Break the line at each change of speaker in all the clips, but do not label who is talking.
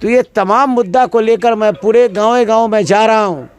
तो ये तमाम मुद्दा को लेकर मैं पूरे गाँव में जा रहा हूँ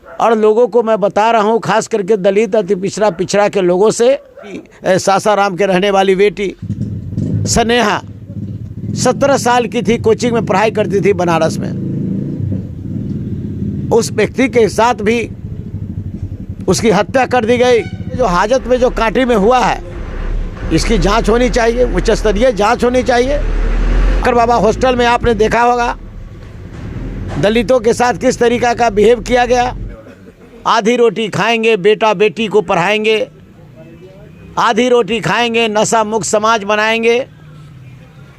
और लोगों को मैं बता रहा हूँ, खास करके दलित अति पिछड़ा के लोगों से। सासाराम के रहने वाली बेटी स्नेहा 17 साल की थी, कोचिंग में पढ़ाई करती थी बनारस में। उस व्यक्ति के साथ भी उसकी हत्या कर दी गई। जो हाजत में जो कांटी में हुआ है, इसकी जांच होनी चाहिए, उच्च स्तरीय जांच होनी चाहिए। कर बाबा हॉस्टल में आपने देखा होगा दलितों के साथ किस तरीका का बिहेव किया गया। आधी रोटी खाएंगे, बेटा बेटी को पढ़ाएंगे, आधी रोटी खाएंगे, नशा मुक्त समाज बनाएंगे,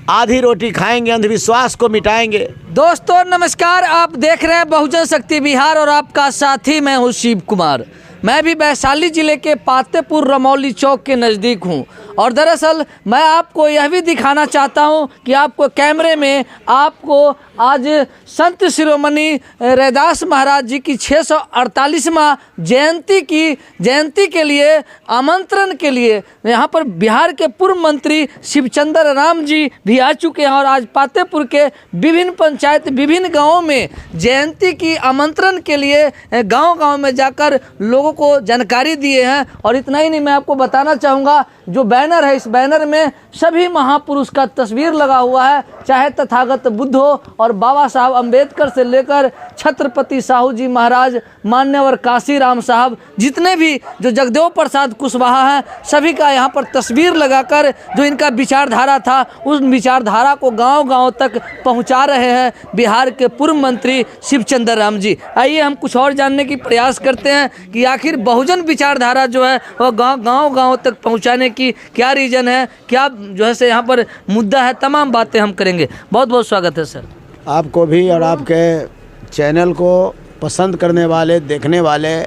आधी रोटी खाएंगे, अंधविश्वास को मिटाएंगे।
दोस्तों नमस्कार, आप देख रहे हैं बहुजन शक्ति बिहार और आपका साथी मैं हूं शिव कुमार। मैं भी वैशाली जिले के पातेपुर रमौली चौक के नज़दीक हूं और दरअसल मैं आपको यह भी दिखाना चाहता हूं कि आपको कैमरे में आपको आज संत शिरोमणि रैदास महाराज जी की 648वां जयंती के लिए आमंत्रण के लिए यहाँ पर बिहार के पूर्व मंत्री शिवचंद्र राम जी भी आ चुके हैं और आज पातेपुर के विभिन्न पंचायत विभिन्न गाँवों में जयंती की आमंत्रण के लिए गांव-गांव में जाकर लोगों को जानकारी दिए हैं। और इतना ही नहीं, मैं आपको बताना चाहूँगा जो बैनर है, इस बैनर में सभी महापुरुष का तस्वीर लगा हुआ है, चाहे तथागत बुद्ध हो और बाबा साहब अम्बेडकर से लेकर छत्रपति साहू जी महाराज, मान्यवर काशीराम साहब, जितने भी जो जगदेव प्रसाद कुशवाहा हैं, सभी का यहाँ पर तस्वीर लगाकर जो इनका विचारधारा था उस विचारधारा को गांव-गांव तक पहुँचा रहे हैं बिहार के पूर्व मंत्री शिवचंद्र राम जी। आइए हम कुछ और जानने की प्रयास करते हैं कि आखिर बहुजन विचारधारा जो है वह गांव तक पहुँचाने की क्या रीज़न है, क्या जो है से यहाँ पर मुद्दा है, तमाम बातें हम करेंगे। बहुत बहुत स्वागत है सर।
आपको भी और आपके चैनल को पसंद करने वाले, देखने वाले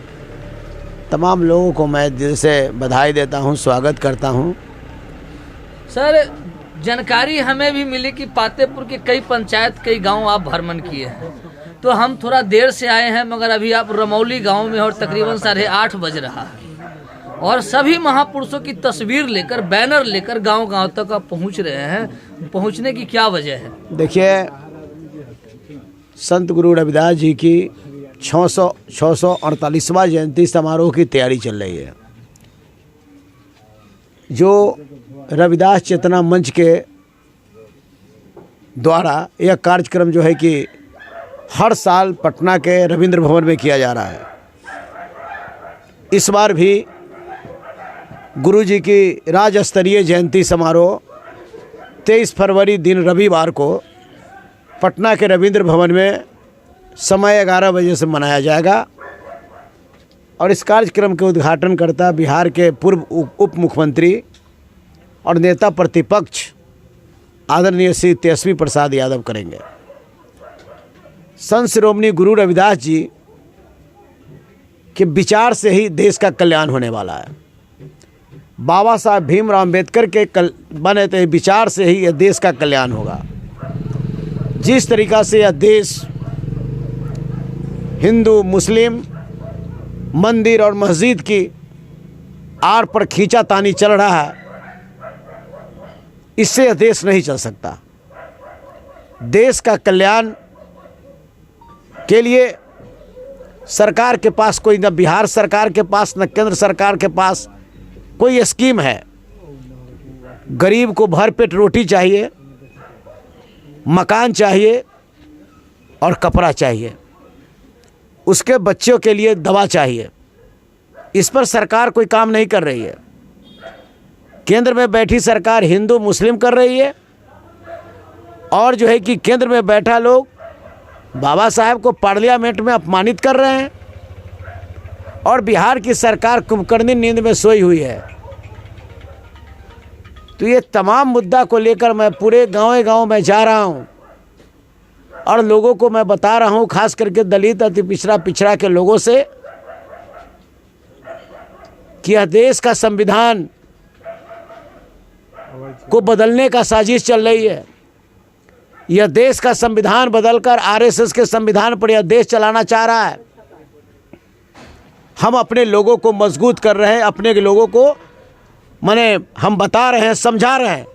तमाम लोगों को मैं दिल से बधाई देता हूं, स्वागत करता हूं।
सर जानकारी हमें भी मिली कि पातेपुर के कई पंचायत, कई गांव आप भ्रमण किए हैं, तो हम थोड़ा देर से आए हैं, मगर अभी आप रमौली गांव में और तकरीबन 8:30 बज रहा है और सभी महापुरुषों की तस्वीर लेकर, बैनर लेकर गांव-गांव तक आप पहुंच रहे हैं। पहुंचने की क्या वजह है?
देखिए, संत गुरु रविदास जी की 648वां जयंती समारोह की तैयारी चल रही है। जो रविदास चेतना मंच के द्वारा यह कार्यक्रम जो है कि हर साल पटना के रविंद्र भवन में किया जा रहा है। इस बार भी गुरु जी की राज्य स्तरीय जयंती समारोह 23 फरवरी दिन रविवार को पटना के रविंद्र भवन में समय 11 बजे से मनाया जाएगा और इस कार्यक्रम के उद्घाटन करता बिहार के पूर्व उप मुख्यमंत्री और नेता प्रतिपक्ष आदरणीय श्री तेजस्वी प्रसाद यादव करेंगे। संत शिरोमणि गुरु रविदास जी के विचार से ही देश का कल्याण होने वाला है। बाबा साहब भीमराव अम्बेडकर के बने थे विचार से ही यह देश का कल्याण होगा। जिस तरीक़ा से यह देश हिंदू मुस्लिम मंदिर और मस्जिद की आड़ पर खींचातानी चल रहा है, इससे यह देश नहीं चल सकता। देश का कल्याण के लिए सरकार के पास कोई, न बिहार सरकार के पास न केंद्र सरकार के पास कोई स्कीम है। गरीब को भरपेट रोटी चाहिए, मकान चाहिए और कपड़ा चाहिए, उसके बच्चों के लिए दवा चाहिए। इस पर सरकार कोई काम नहीं कर रही है। केंद्र में बैठी सरकार हिंदू मुस्लिम कर रही है और जो है कि केंद्र में बैठा लोग बाबा साहब को पार्लियामेंट में अपमानित कर रहे हैं और बिहार की सरकार कुंभकर्णी नींद में सोई हुई है। तो ये तमाम मुद्दा को लेकर मैं पूरे गाँव में जा रहा हूँ और लोगों को मैं बता रहा हूँ, खास करके दलित अति पिछड़ा के लोगों से, कि यह देश का संविधान को बदलने का साजिश चल रही है। यह देश का संविधान बदलकर आरएसएस के संविधान पर यह देश चलाना चाह रहा है। हम अपने लोगों को मजबूत कर रहे हैं, अपने लोगों को माने हम बता रहे हैं, समझा रहे हैं।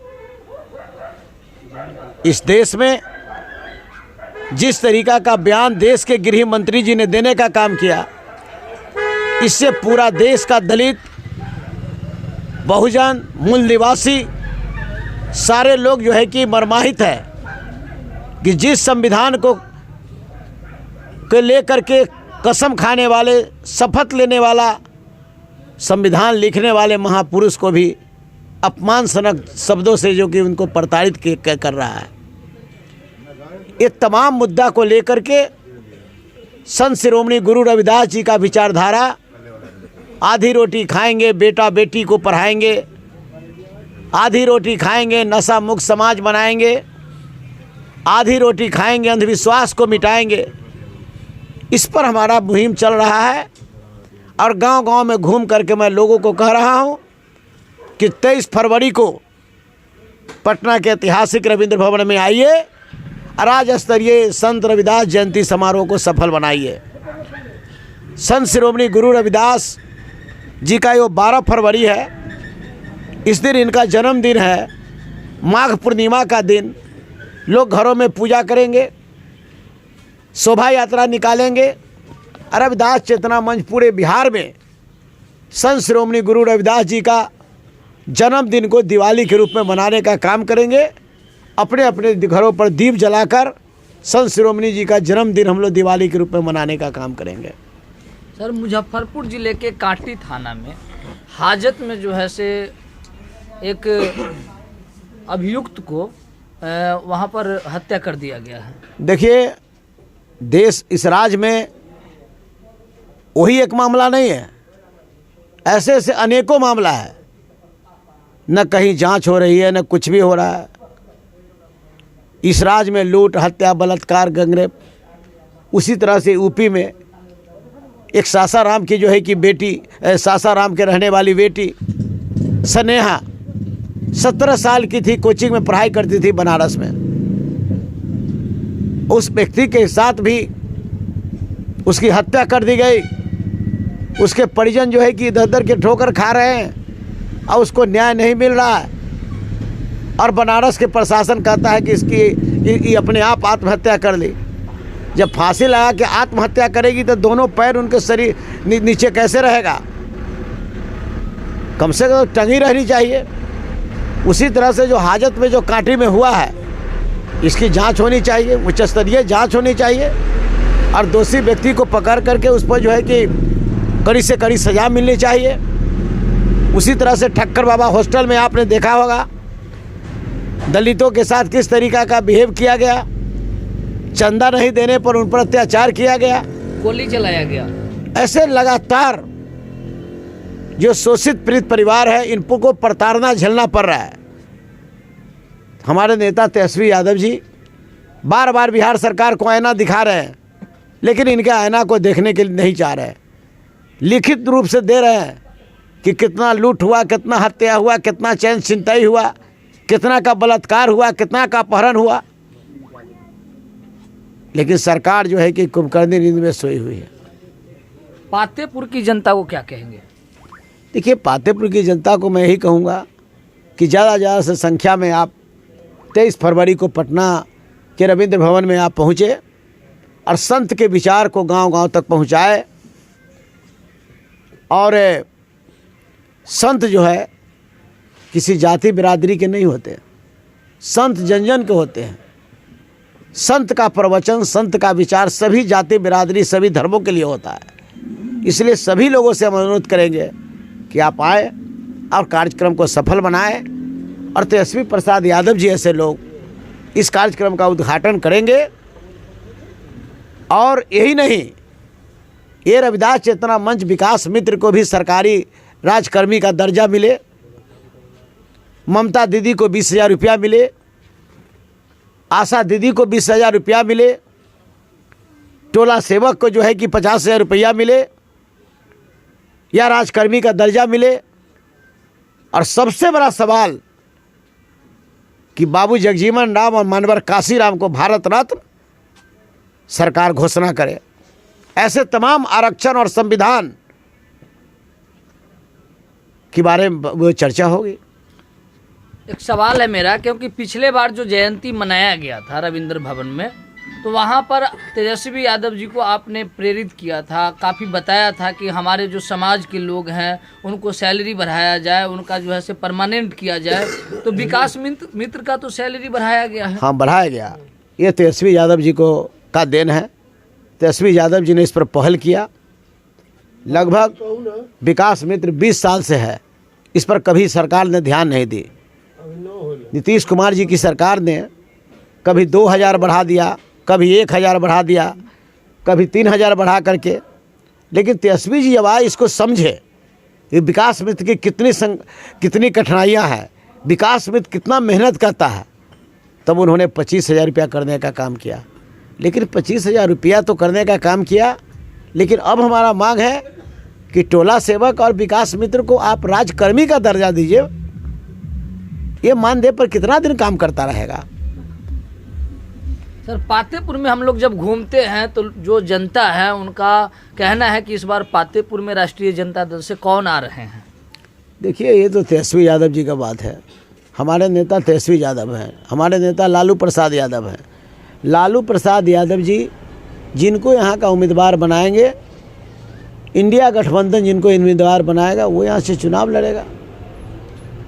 इस देश में जिस तरीका का बयान देश के गृह मंत्री जी ने देने का काम किया, इससे पूरा देश का दलित, बहुजन, मूल निवासी सारे लोग जो है कि मर्माहित है कि जिस संविधान को लेकर के कसम खाने वाले, शपथ लेने वाला, संविधान लिखने वाले महापुरुष को भी अपमानजनक शब्दों से जो कि उनको प्रताड़ित कर रहा है। ये तमाम मुद्दा को लेकर के संत शिरोमणि गुरु रविदास जी का विचारधारा, आधी रोटी खाएंगे बेटा बेटी को पढ़ाएंगे, आधी रोटी खाएंगे नशा मुक्त समाज बनाएंगे, आधी रोटी खाएंगे अंधविश्वास को मिटाएंगे, इस पर हमारा मुहिम चल रहा है। और गांव-गांव में घूम करके मैं लोगों को कह रहा हूं कि 23 फरवरी को पटना के ऐतिहासिक रविंद्र भवन में आइए, राज्य स्तरीय संत रविदास जयंती समारोह को सफल बनाइए। संत शिरोमणि गुरु रविदास जी का यो 12 फरवरी है, इस दिन इनका जन्मदिन है। माघ पूर्णिमा का दिन लोग घरों में पूजा करेंगे, शोभा यात्रा निकालेंगे। रविदास चेतना मंच पूरे बिहार में संत शिरोमणि गुरु रविदास जी का जन्मदिन को दिवाली के रूप में मनाने का काम करेंगे। अपने अपने घरों पर दीप जलाकर संत शिरोमणि जी का जन्मदिन हम लोग दिवाली के रूप में मनाने का काम करेंगे।
सर, मुजफ्फरपुर जिले के कांटी थाना में हाजत में जो है से एक अभियुक्त को वहाँ पर हत्या कर दिया गया है।
देखिए, देश, इस राज्य में वही एक मामला नहीं है, ऐसे ऐसे अनेकों मामला है। न कहीं जांच हो रही है, न कुछ भी हो रहा है। इस राज्य में लूट, हत्या, बलात्कार, गैंगरेप। उसी तरह से यूपी में एक सासाराम की जो है कि बेटी, सासाराम के रहने वाली बेटी स्नेहा 17 साल की थी, कोचिंग में पढ़ाई करती थी बनारस में। उस व्यक्ति के साथ भी उसकी हत्या कर दी गई। उसके परिजन जो है कि इधर उधर के ठोकर खा रहे हैं और उसको न्याय नहीं मिल रहा है। और बनारस के प्रशासन कहता है कि इसकी अपने आप आत्महत्या कर ली। जब फांसी लगा के आत्महत्या करेगी तो दोनों पैर उनके शरीर नीचे कैसे रहेगा? कम से कम टंगी रहनी चाहिए। उसी तरह से जो हाजत में जो कांटी में हुआ है, इसकी जांच होनी चाहिए, उच्च स्तरीय जांच होनी चाहिए और दोषी व्यक्ति को पकड़ करके उस पर जो है कि कड़ी से कड़ी सज़ा मिलनी चाहिए। उसी तरह से ठक्कर बाबा हॉस्टल में आपने देखा होगा दलितों के साथ किस तरीका का बिहेव किया गया। चंदा नहीं देने पर उन पर अत्याचार किया गया,
गोली चलाया गया। ऐसे
लगातार जो शोषित पीड़ित परिवार है, इनको प्रताड़ना झेलना पड़ रहा है। हमारे नेता तेजस्वी यादव जी बार बार बिहार सरकार को आईना दिखा रहे हैं, लेकिन इनके आईना को देखने के लिए नहीं चाह रहे। लिखित रूप से दे रहे हैं कि कितना लूट हुआ, कितना हत्या हुआ, कितना चैन छिनताई हुआ, कितना का बलात्कार हुआ, कितना का अपहरण हुआ। लेकिन सरकार जो है कि कुंभकर्णी नींद में सोई हुई है।
पातेपुर की जनता को क्या कहेंगे?
देखिए, पातेपुर की जनता को मैं यही कहूँगा कि ज़्यादा से संख्या में आप 23 फरवरी को पटना के रविंद्र भवन में आप पहुँचे और संत के विचार को गांव-गांव तक पहुँचाए। और संत जो है किसी जाति बिरादरी के नहीं होते, संत जन जन के होते हैं। संत का प्रवचन, संत का विचार सभी जाति बिरादरी, सभी धर्मों के लिए होता है। इसलिए सभी लोगों से हम अनुरोध करेंगे कि आप आए और कार्यक्रम को सफल बनाएं। और तेजस्वी प्रसाद यादव जी ऐसे लोग इस कार्यक्रम का उद्घाटन करेंगे। और यही नहीं, ये रविदास चेतना मंच विकास मित्र को भी सरकारी राजकर्मी का दर्जा मिले, ममता दीदी को 20,000 रुपया मिले, आशा दीदी को 20,000 रुपया मिले, टोला सेवक को जो है कि 50,000 रुपया मिले, या राजकर्मी का दर्जा मिले। और सबसे बड़ा सवाल कि बाबू जगजीवन राम और मानवर काशीराम को भारत रत्न सरकार घोषणा करे। ऐसे तमाम आरक्षण और संविधान के बारे में वो चर्चा होगी।
एक सवाल है मेरा, क्योंकि पिछले बार जो जयंती मनाया गया था रविंद्र भवन में, तो वहाँ पर तेजस्वी यादव जी को आपने प्रेरित किया था, काफ़ी बताया था कि हमारे जो समाज के लोग हैं उनको सैलरी बढ़ाया जाए, उनका जो है से परमानेंट किया जाए। तो विकास मित्र का तो सैलरी बढ़ाया गया है।
हाँ, बढ़ाया गया। ये तेजस्वी यादव जी को का देन है। तेजस्वी यादव जी ने इस पर पहल किया। लगभग विकास मित्र 20 साल से है, इस पर कभी सरकार ने ध्यान नहीं दी। नीतीश कुमार जी की सरकार ने कभी 2000 बढ़ा दिया, कभी 1000 बढ़ा दिया, कभी 3000 बढ़ा करके। लेकिन तेजस्वी जी जब आए, इसको समझे कि विकास मित्र की कितनी कठिनाइयाँ हैं, विकास मित्र कितना मेहनत करता है, तब उन्होंने 25,000 रुपया करने का काम किया। लेकिन 25,000 रुपया तो करने का काम किया, लेकिन अब हमारा मांग है कि टोला सेवक और विकास मित्र को आप राजकर्मी का दर्जा दीजिए। ये मानदेय पर कितना दिन काम करता रहेगा?
सर, पातेपुर में हम लोग जब घूमते हैं तो जो जनता है उनका कहना है कि इस बार पातेपुर में राष्ट्रीय जनता दल से कौन आ रहे हैं?
देखिए, ये तो तेजस्वी यादव जी का बात है। हमारे नेता तेजस्वी यादव हैं, हमारे नेता लालू प्रसाद यादव हैं। लालू प्रसाद यादव जी जिनको यहाँ का उम्मीदवार बनाएंगे, इंडिया गठबंधन जिनको उम्मीदवार बनाएगा, वो यहाँ से चुनाव लड़ेगा।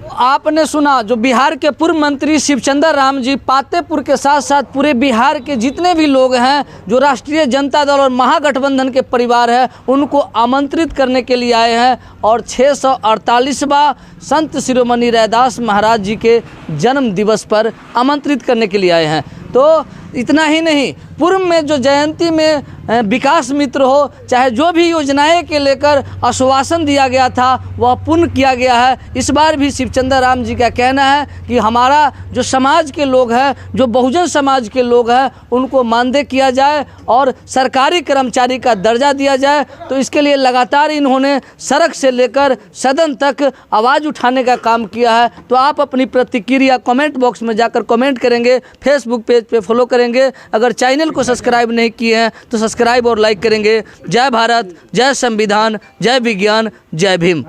आपने सुना, जो बिहार के पूर्व मंत्री शिवचंद्र राम जी पातेपुर के साथ साथ पूरे बिहार के जितने भी लोग हैं जो राष्ट्रीय जनता दल और महागठबंधन के परिवार है, उनको आमंत्रित करने के लिए आए हैं और 648वां संत शिरोमणि रैदास महाराज जी के जन्म दिवस पर आमंत्रित करने के लिए आए हैं। तो इतना ही नहीं, पूर्व में जो जयंती में विकास मित्र हो, चाहे जो भी योजनाएं के लेकर आश्वासन दिया गया था वह पूर्ण किया गया है। इस बार भी शिवचंद्र राम जी का कहना है कि हमारा जो समाज के लोग हैं, जो बहुजन समाज के लोग हैं, उनको मानदेय किया जाए और सरकारी कर्मचारी का दर्जा दिया जाए। तो इसके लिए लगातार इन्होंने सड़क से लेकर सदन तक आवाज़ उठाने का काम किया है। तो आप अपनी प्रतिक्रिया कमेंट बॉक्स में जाकर कमेंट करेंगे, फेसबुक पेज पे फॉलो करेंगे। अगर चैनल को सब्सक्राइब नहीं किए हैं तो सब्सक्राइब और लाइक करेंगे। जय भारत, जय संविधान, जय विज्ञान, जय भीम।